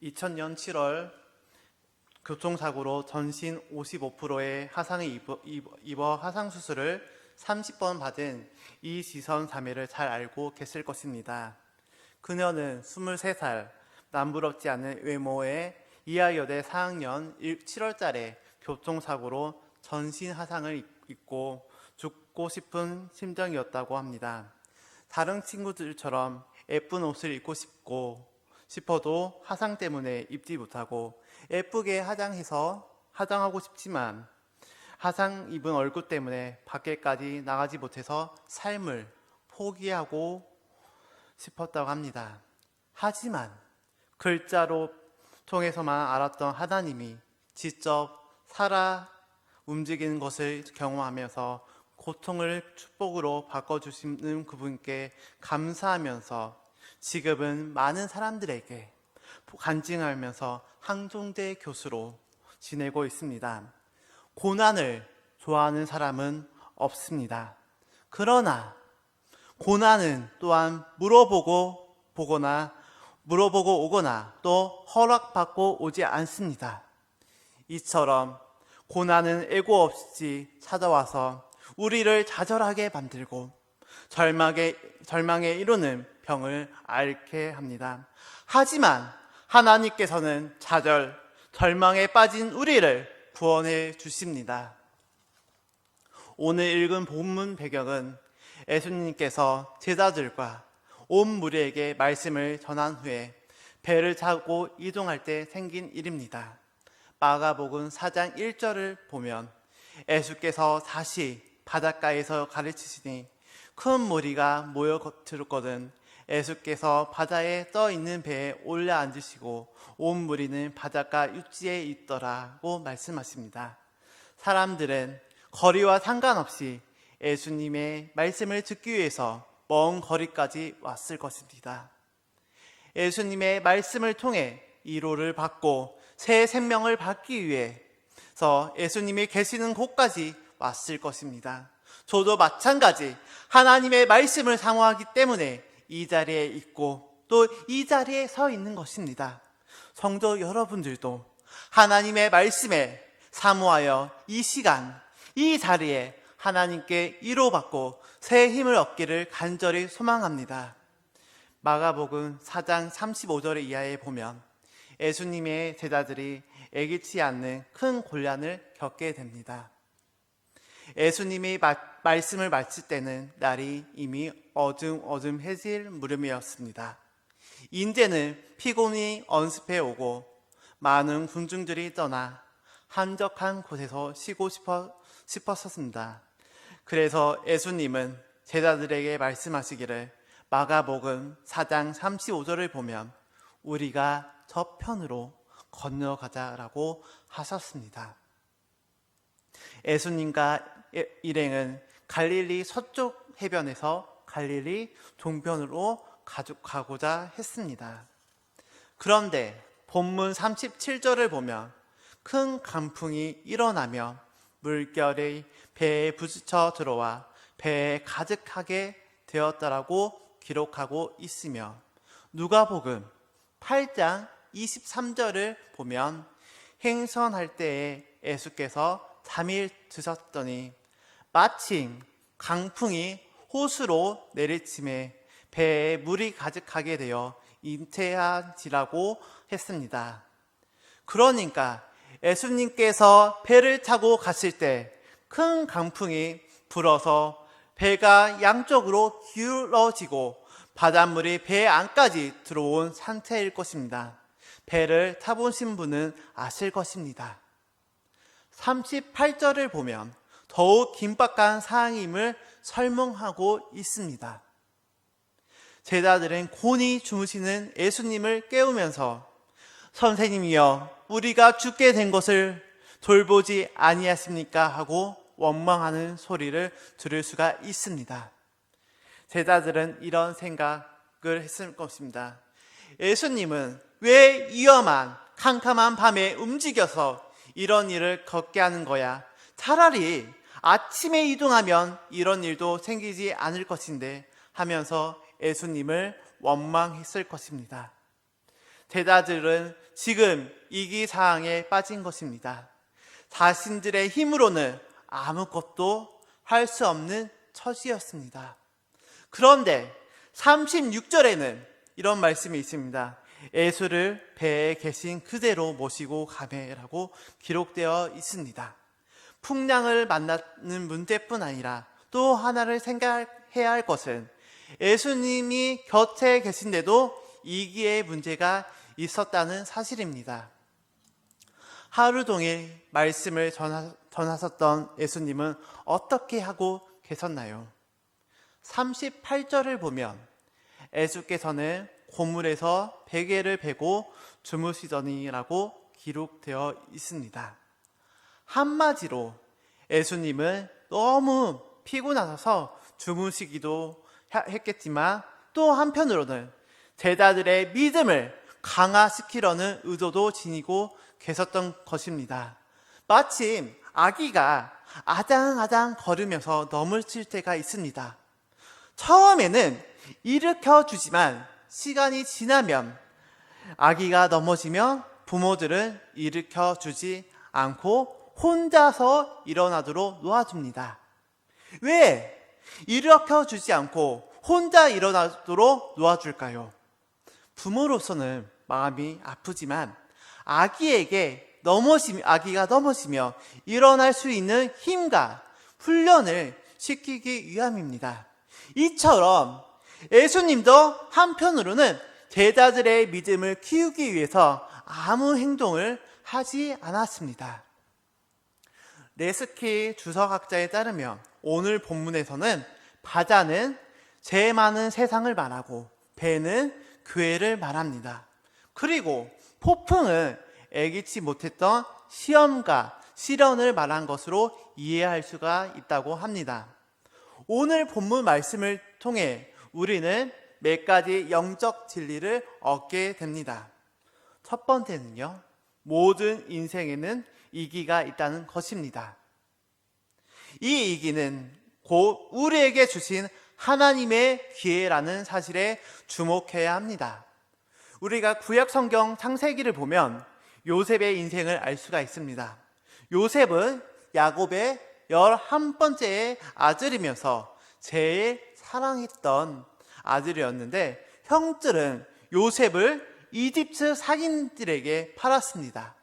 2000년 7월 교통사고로 전신 55%의 하상을 입어 하상수술을 30번 받은 이지선 자매를 잘 알고 계실 것입니다. 그녀는 23살, 남부럽지 않은 외모의 이하여대 4학년 7월달에 교통사고로 전신 하상을 입고 죽고 싶은 심정이었다고 합니다. 다른 친구들처럼 예쁜 옷을 입고 싶어도 하상 때문에 입지 못하고 예쁘게 화장하고 싶지만 하상 입은 얼굴 때문에 밖에까지 나가지 못해서 삶을 포기하고 싶었다고 합니다. 하지만 글자로 통해서만 알았던 하나님이 직접 살아 움직이는 것을 경험하면서 고통을 축복으로 바꿔주시는 그분께 감사하면서 지금은 많은 사람들에게 간증하면서 항종대 교수로 지내고 있습니다. 고난을 좋아하는 사람은 없습니다. 그러나 고난은 또한 물어보고 오거나 또 허락받고 오지 않습니다. 이처럼 고난은 애고 없이 찾아와서 우리를 좌절하게 만들고 절망에 이르는 병을 앓게 합니다. 하지만 하나님께서는 절망에 빠진 우리를 구원해 주십니다. 오늘 읽은 본문 배경은 예수님께서 제자들과 온 무리에게 말씀을 전한 후에 배를 타고 이동할 때 생긴 일입니다. 마가복음 4장 1절을 보면 예수께서 다시 바닷가에서 가르치시니 큰 무리가 모여들었거든 예수께서 바다에 떠 있는 배에 올라 앉으시고 온 무리는 바닷가 육지에 있더라고 말씀하십니다. 사람들은 거리와 상관없이 예수님의 말씀을 듣기 위해서 먼 거리까지 왔을 것입니다. 예수님의 말씀을 통해 위로를 받고 새 생명을 받기 위해서 예수님이 계시는 곳까지 왔을 것입니다. 저도 마찬가지 하나님의 말씀을 사모하기 때문에 이 자리에 있고 또 이 자리에 서 있는 것입니다. 성도 여러분들도 하나님의 말씀에 사모하여 이 시간 이 자리에 하나님께 위로받고 새 힘을 얻기를 간절히 소망합니다. 마가복음 4장 35절 이하에 보면 예수님의 제자들이 예기치 않는 큰 곤란을 겪게 됩니다. 예수님이 말씀을 마칠 때는 날이 이미 어둠해질 무렵이었습니다. 인제는 피곤이 언습해 오고 많은 군중들이 떠나 한적한 곳에서 쉬고 싶었습니다. 그래서 예수님은 제자들에게 말씀하시기를 마가복음 4장 35절을 보면 우리가 저편으로 건너가자라고 하셨습니다. 예수님과 일행은 갈릴리 서쪽 해변에서 갈릴리 동편으로 가고자 했습니다. 그런데 본문 37절을 보면 큰 강풍이 일어나며 물결이 배에 부딪혀 들어와 배에 가득하게 되었다라고 기록하고 있으며 누가복음 8장 23절을 보면 행선할 때에 예수께서 잠이 드셨더니 마침 강풍이 호수로 내리침에 배에 물이 가득하게 되어 잉태하지라고 했습니다. 그러니까 예수님께서 배를 타고 갔을 때 큰 강풍이 불어서 배가 양쪽으로 기울어지고 바닷물이 배 안까지 들어온 상태일 것입니다. 배를 타보신 분은 아실 것입니다. 38절을 보면 더욱 긴박한 상황임을 설명하고 있습니다. 제자들은 곤히 주무시는 예수님을 깨우면서 선생님이여 우리가 죽게 된 것을 돌보지 아니하십니까? 하고 원망하는 소리를 들을 수가 있습니다. 제자들은 이런 생각을 했을 것입니다. 예수님은 왜 위험한 캄캄한 밤에 움직여서 이런 일을 겪게 하는 거야? 차라리 아침에 이동하면 이런 일도 생기지 않을 것인데 하면서 예수님을 원망했을 것입니다. 제자들은 지금 위기상황에 빠진 것입니다. 자신들의 힘으로는 아무것도 할 수 없는 처지였습니다. 그런데 36절에는 이런 말씀이 있습니다. 에서를 배에 계신 그대로 모시고 가매라고 기록되어 있습니다. 풍랑을 만나는 문제뿐 아니라 또 하나를 생각해야 할 것은 예수님이 곁에 계신데도 이기의 문제가 있었다는 사실입니다. 하루 종일 말씀을 전하셨던 예수님은 어떻게 하고 계셨나요? 38절을 보면 예수께서는 고물에서 베개를 베고 주무시더니라고 기록되어 있습니다. 한마디로 예수님은 너무 피곤하셔서 주무시기도 했겠지만 또 한편으로는 제자들의 믿음을 강화시키려는 의도도 지니고 계셨던 것입니다. 마침 아기가 아장아장 걸으면서 넘어질 때가 있습니다. 처음에는 일으켜주지만 시간이 지나면 아기가 넘어지면 부모들은 일으켜주지 않고 혼자서 일어나도록 놓아줍니다. 왜 일으켜주지 않고 혼자 일어나도록 놓아줄까요? 부모로서는 마음이 아프지만 아기가 넘어지며 일어날 수 있는 힘과 훈련을 시키기 위함입니다. 이처럼 예수님도 한편으로는 제자들의 믿음을 키우기 위해서 아무 행동을 하지 않았습니다. 레스키 주석학자에 따르면 오늘 본문에서는 바다는 죄 많은 세상을 말하고 배는 교회를 말합니다. 그리고 폭풍은 예기치 못했던 시험과 시련을 말한 것으로 이해할 수가 있다고 합니다. 오늘 본문 말씀을 통해 우리는 몇 가지 영적 진리를 얻게 됩니다. 첫 번째는요, 모든 인생에는 이기가 있다는 것입니다. 이 이기는 곧 우리에게 주신 하나님의 기회라는 사실에 주목해야 합니다. 우리가 구약 성경 창세기를 보면 요셉의 인생을 알 수가 있습니다. 요셉은 야곱의 11번째 아들이면서 제일 사랑했던 아들이었는데 형들은 요셉을 이집트 상인들에게 팔았습니다.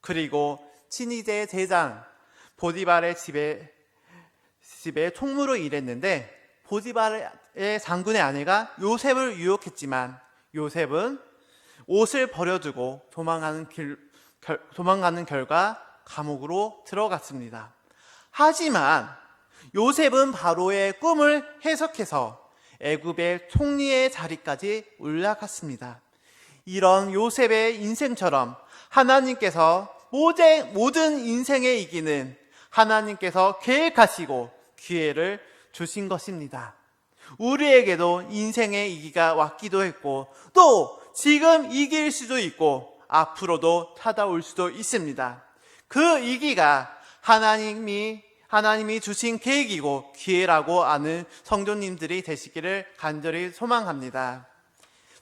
그리고 친위대 대장 보디발의 집에 총무로 일했는데 보디발의 장군의 아내가 요셉을 유혹했지만 요셉은 옷을 버려두고 도망가는 결과 감옥으로 들어갔습니다. 하지만 요셉은 바로의 꿈을 해석해서 애굽의 총리의 자리까지 올라갔습니다. 이런 요셉의 인생처럼 하나님께서 모든 인생에 이기는 하나님께서 계획하시고 기회를 주신 것입니다. 우리에게도 인생의 이기가 왔기도 했고 또 지금 이길 수도 있고 앞으로도 찾아올 수도 있습니다. 그 이기가 하나님이 주신 계획이고 기회라고 아는 성도님들이 되시기를 간절히 소망합니다.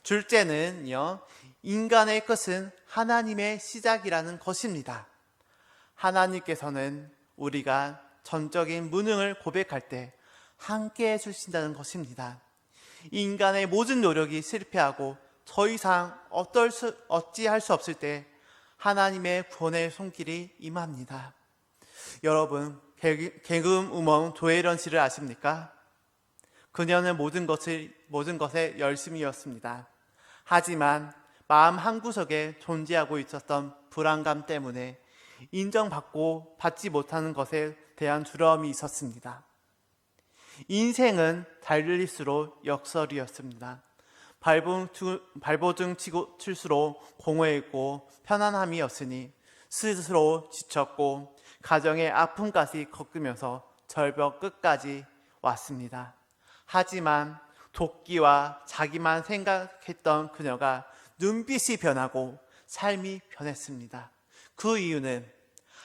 둘째는요, 인간의 끝은 하나님의 시작이라는 것입니다. 하나님께서는 우리가 전적인 무능을 고백할 때 함께 해주신다는 것입니다. 인간의 모든 노력이 실패하고 더 이상 어찌할 수 없을 때 하나님의 구원의 손길이 임합니다. 여러분, 개그음 우먼 조혜련 씨를 아십니까? 그녀는 모든 것에 열심이었습니다. 하지만 마음 한구석에 존재하고 있었던 불안감 때문에 인정받고 받지 못하는 것에 대한 두려움이 있었습니다. 인생은 달릴수록 역설이었습니다. 발버둥 칠수록 공허했고 편안함이었으니 스스로 지쳤고 가정의 아픔까지 겪으면서 절벽 끝까지 왔습니다. 하지만 도끼와 자기만 생각했던 그녀가 눈빛이 변하고 삶이 변했습니다. 그 이유는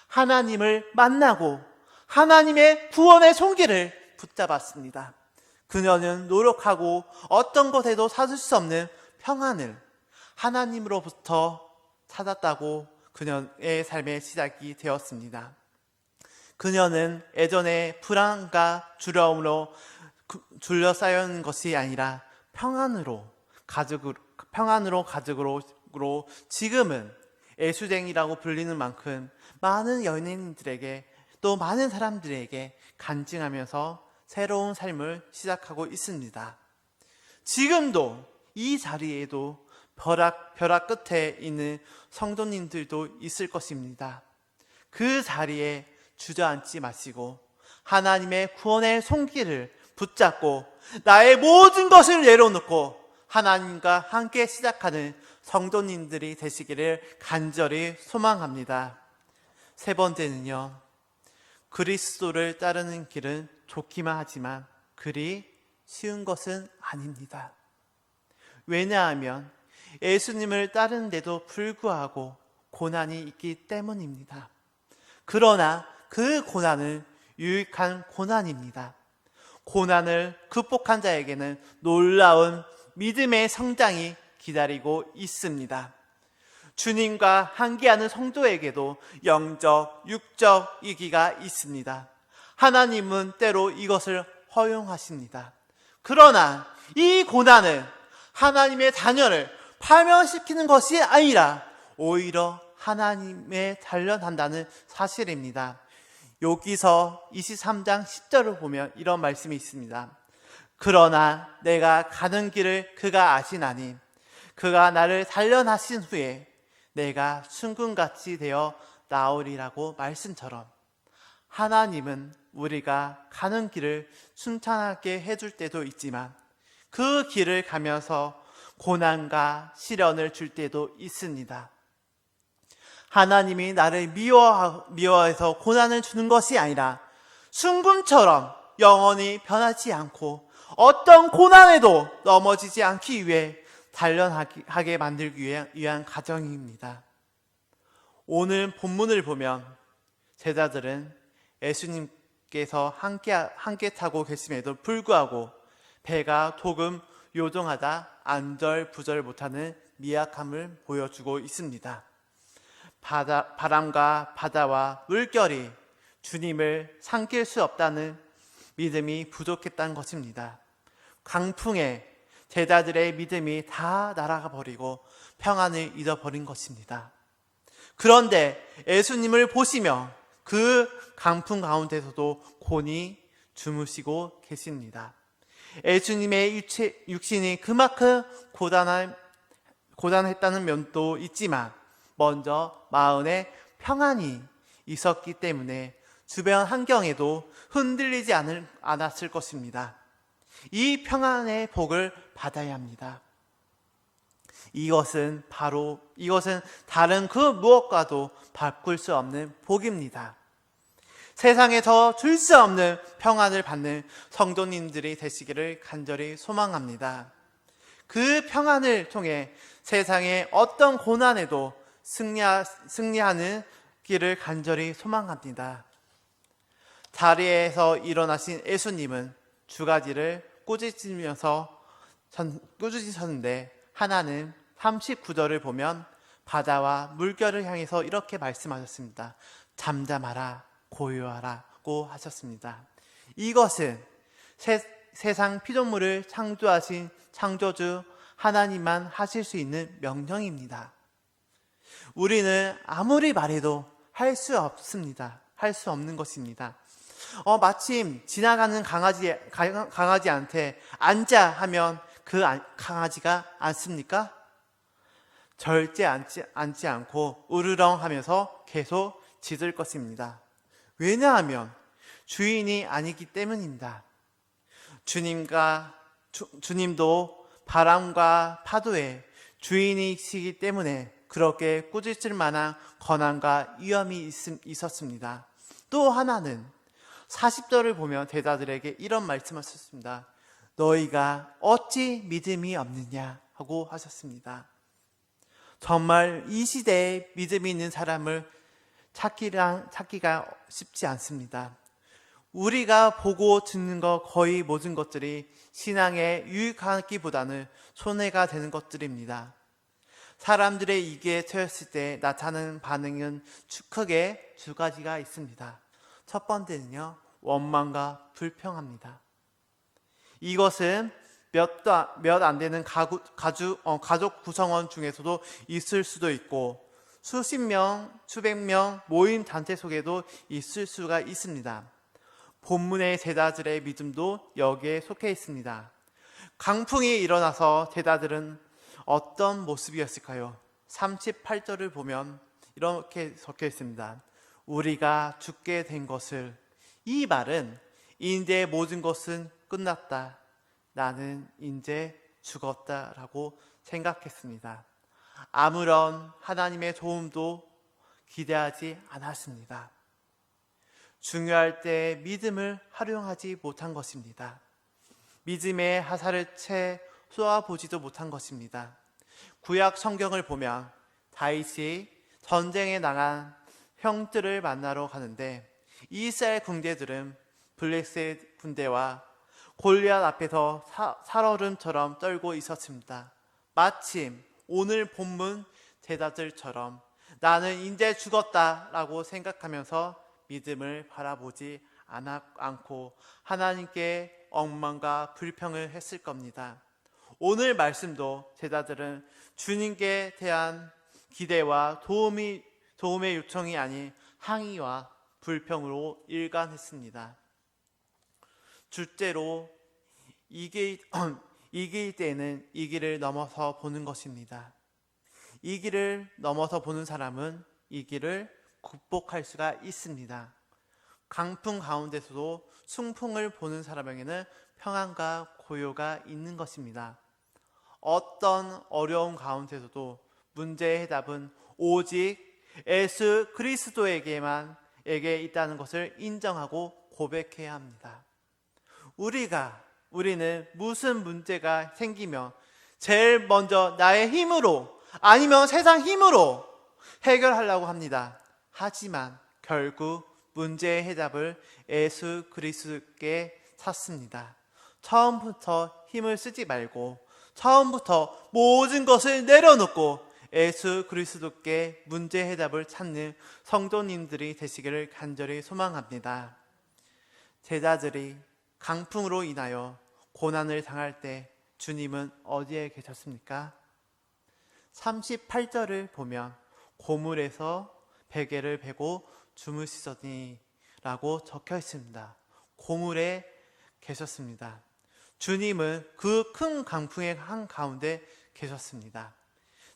하나님을 만나고 하나님의 구원의 손길을 붙잡았습니다. 그녀는 노력하고 어떤 것에도 찾을 수 없는 평안을 하나님으로부터 찾았다고 그녀의 삶의 시작이 되었습니다. 그녀는 예전에 불안과 두려움으로 둘러싸인 것이 아니라 평안으로 가족으로 지금은 예수쟁이라고 불리는 만큼 많은 연예인들에게 또 많은 사람들에게 간증하면서 새로운 삶을 시작하고 있습니다. 지금도 이 자리에도 벼락 끝에 있는 성도님들도 있을 것입니다. 그 자리에 주저앉지 마시고 하나님의 구원의 손길을 붙잡고 나의 모든 것을 내려놓고 하나님과 함께 시작하는 성도님들이 되시기를 간절히 소망합니다. 세 번째는요, 그리스도를 따르는 길은 좋기만 하지만 그리 쉬운 것은 아닙니다. 왜냐하면 예수님을 따르는데도 불구하고 고난이 있기 때문입니다. 그러나 그 고난은 유익한 고난입니다. 고난을 극복한 자에게는 놀라운 믿음의 성장이 기다리고 있습니다. 주님과 함께하는 성도에게도 영적, 육적 위기가 있습니다. 하나님은 때로 이것을 허용하십니다. 그러나 이 고난은 하나님의 자녀를 파멸시키는 것이 아니라 오히려 하나님에 단련한다는 사실입니다. 여기서 23장 10절을 보면 이런 말씀이 있습니다. 그러나 내가 가는 길을 그가 아시나니 그가 나를 단련하신 후에 내가 순금같이 되어 나오리라고 말씀처럼 하나님은 우리가 가는 길을 순탄하게 해줄 때도 있지만 그 길을 가면서 고난과 시련을 줄 때도 있습니다. 하나님이 나를 미워해서 고난을 주는 것이 아니라 순금처럼 영원히 변하지 않고 어떤 고난에도 넘어지지 않기 위해 단련하게 만들기 위한 과정입니다. 오늘 본문을 보면 제자들은 예수님께서 함께 타고 계심에도 불구하고 배가 조금 요동하다 안절부절 못하는 미약함을 보여주고 있습니다. 바람과 바다와 물결이 주님을 삼킬 수 없다는 믿음이 부족했다는 것입니다. 강풍에 제자들의 믿음이 다 날아가 버리고 평안을 잃어버린 것입니다. 그런데 예수님을 보시며 그 강풍 가운데서도 곤히 주무시고 계십니다. 예수님의 육신이 그만큼 고단했다는 면도 있지만 먼저 마음에 평안이 있었기 때문에 주변 환경에도 흔들리지 않았을 것입니다. 이 평안의 복을 받아야 합니다. 이것은 다른 그 무엇과도 바꿀 수 없는 복입니다. 세상에서 줄 수 없는 평안을 받는 성도님들이 되시기를 간절히 소망합니다. 그 평안을 통해 세상의 어떤 고난에도 승리하는 길을 간절히 소망합니다. 자리에서 일어나신 예수님은 두 가지를 꾸짖으셨는데 하나는 39절을 보면 바다와 물결을 향해서 이렇게 말씀하셨습니다. 잠잠하라, 고요하라고 하셨습니다. 이것은 세상 피조물을 창조하신 창조주 하나님만 하실 수 있는 명령입니다. 우리는 아무리 말해도 할 수 없습니다. 할 수 없는 것입니다. 마침 지나가는 강아지한테 앉아 하면 그 강아지가 앉습니까? 절대 앉지 않고 으르렁 하면서 계속 짖을 것입니다. 왜냐하면 주인이 아니기 때문입니다. 주님도 바람과 파도에 주인이시기 때문에 그렇게 꾸짖을 만한 권한과 위험이 있었습니다. 또 하나는 40절을 보면 제자들에게 이런 말씀하셨습니다. 너희가 어찌 믿음이 없느냐 하고 하셨습니다. 정말 이 시대에 믿음이 있는 사람을 찾기가 쉽지 않습니다. 우리가 보고 듣는 것 거의 모든 것들이 신앙에 유익하기보다는 손해가 되는 것들입니다. 사람들의 이기에 처했을 때 나타나는 반응은 크게 두 가지가 있습니다. 첫 번째는요, 원망과 불평합니다. 이것은 몇 안 되는 가족 구성원 중에서도 있을 수도 있고 수십 명, 수백 명 모임 단체 속에도 있을 수가 있습니다. 본문의 제자들의 믿음도 여기에 속해 있습니다. 강풍이 일어나서 제자들은 어떤 모습이었을까요? 38절을 보면 이렇게 적혀 있습니다. 우리가 죽게 된 것을, 이 말은 이제 모든 것은 끝났다, 나는 이제 죽었다 라고 생각했습니다. 아무런 하나님의 도움도 기대하지 않았습니다. 중요할 때 믿음을 활용하지 못한 것입니다. 믿음의 화살을 채 쏘아보지도 못한 것입니다. 구약 성경을 보면 다윗이 전쟁에 나간 형들을 만나러 가는데 이스라엘 군대들은 블레셋 군대와 골리앗 앞에서 살얼음처럼 떨고 있었습니다. 마침 오늘 본문 제자들처럼 나는 이제 죽었다라고 생각하면서 믿음을 바라보지 않고 하나님께 엉망과 불평을 했을 겁니다. 오늘 말씀도 제자들은 주님께 대한 기대와 도움의 요청이 아닌 항의와 불평으로 일관했습니다. 둘째로 이길 때는 이 길을 넘어서 보는 것입니다. 이 길을 넘어서 보는 사람은 이 길을 극복할 수가 있습니다. 강풍 가운데서도 순풍을 보는 사람에게는 평안과 고요가 있는 것입니다. 어떤 어려움 가운데서도 문제의 해답은 오직 예수 그리스도에게만 있다는 것을 인정하고 고백해야 합니다. 우리는 무슨 문제가 생기면 제일 먼저 나의 힘으로 아니면 세상 힘으로 해결하려고 합니다. 하지만 결국 문제의 해답을 예수 그리스도께 찾습니다. 처음부터 힘을 쓰지 말고 처음부터 모든 것을 내려놓고 예수 그리스도께 문제의 해답을 찾는 성도님들이 되시기를 간절히 소망합니다. 제자들이 강풍으로 인하여 고난을 당할 때 주님은 어디에 계셨습니까? 38절을 보면 고물에서 베개를 베고 주무시더니 라고 적혀 있습니다. 고물에 계셨습니다. 주님은 그 큰 강풍의 한가운데 계셨습니다.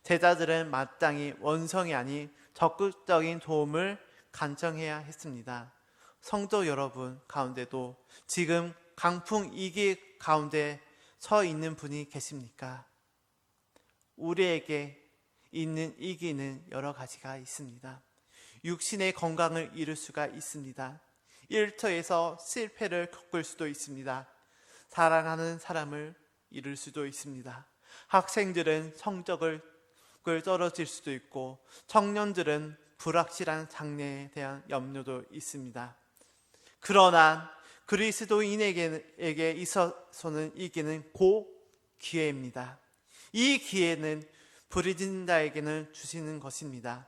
제자들은 마땅히 원성이 아닌 적극적인 도움을 간청해야 했습니다. 성도 여러분 가운데도 지금 강풍 위기 가운데 서 있는 분이 계십니까? 우리에게 있는 위기는 여러 가지가 있습니다. 육신의 건강을 잃을 수가 있습니다. 일터에서 실패를 겪을 수도 있습니다. 사랑하는 사람을 잃을 수도 있습니다. 학생들은 성적을 떨어질 수도 있고 청년들은 불확실한 장래에 대한 염려도 있습니다. 그러나 그리스도인에게 있어서는 이기는 곧 기회입니다. 이 기회는 부르짖는 자에게는 주시는 것입니다.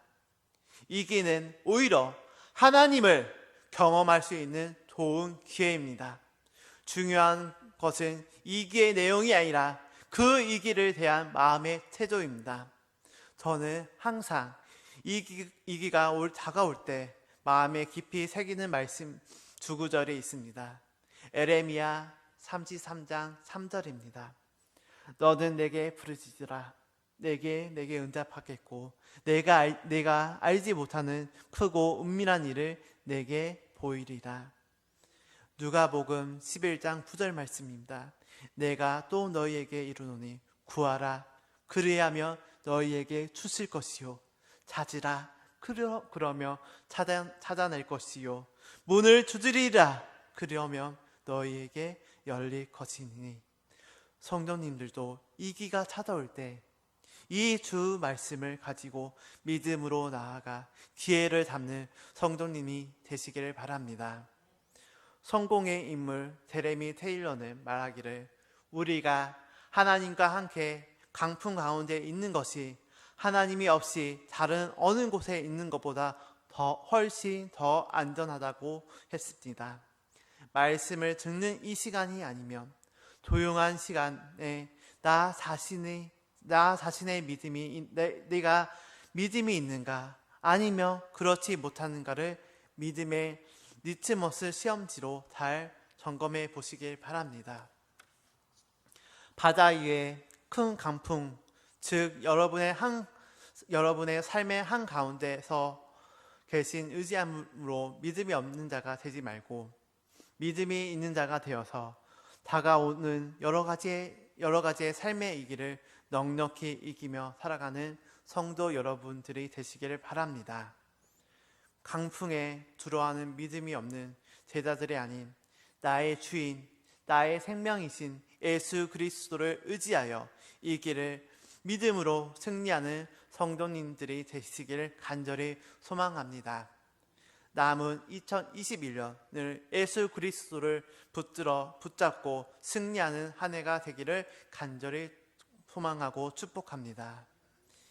이 기회는 오히려 하나님을 경험할 수 있는 좋은 기회입니다. 중요한 것은 이 기회의 내용이 아니라 그 이기를 대한 마음의 태도입니다. 저는 항상 이기가 다가올 때 마음에 깊이 새기는 말씀 두 구절이 있습니다. 에레미야 33장 3절입니다. 너는 내게 부르짖으라. 내게 응답하겠고 내가 알지 못하는 크고 은밀한 일을 내게 보이리라. 누가복음 11장 9절 말씀입니다. 내가 또 너희에게 이르노니 구하라. 그리하면 너희에게 주실 것이요 찾으라. 그러며 찾아낼 것이요 문을 두드리라. 그러면 너희에게 열릴 것이니. 성도님들도 이기가 찾아올 때 이 주 말씀을 가지고 믿음으로 나아가 기회를 잡는 성도님이 되시기를 바랍니다. 성공의 인물 제레미 테일러는 말하기를 우리가 하나님과 함께 강풍 가운데 있는 것이 하나님이 없이 다른 어느 곳에 있는 것보다 훨씬 더 안전하다고 했습니다. 말씀을 듣는 이 시간이 아니면 조용한 시간에 나 자신의 믿음이 내가 믿음이 있는가 아니면 그렇지 못하는가를 믿음의 리트머스 시험지로 잘 점검해 보시길 바랍니다. 바다 위에 큰 강풍, 즉 여러분의 삶의 한가운데서 계신 의지함으로 믿음이 없는 자가 되지 말고 믿음이 있는 자가 되어서 다가오는 여러 가지의 삶의 위기를 넉넉히 이기며 살아가는 성도 여러분들이 되시기를 바랍니다. 강풍에 두려워하는 믿음이 없는 제자들이 아닌 나의 주인, 나의 생명이신 예수 그리스도를 의지하여 이 길을 믿음으로 승리하는 성도님들이 되시기를 간절히 소망합니다. 남은 2021년을 예수 그리스도를 붙잡고 승리하는 한 해가 되기를 간절히 소망하고 축복합니다.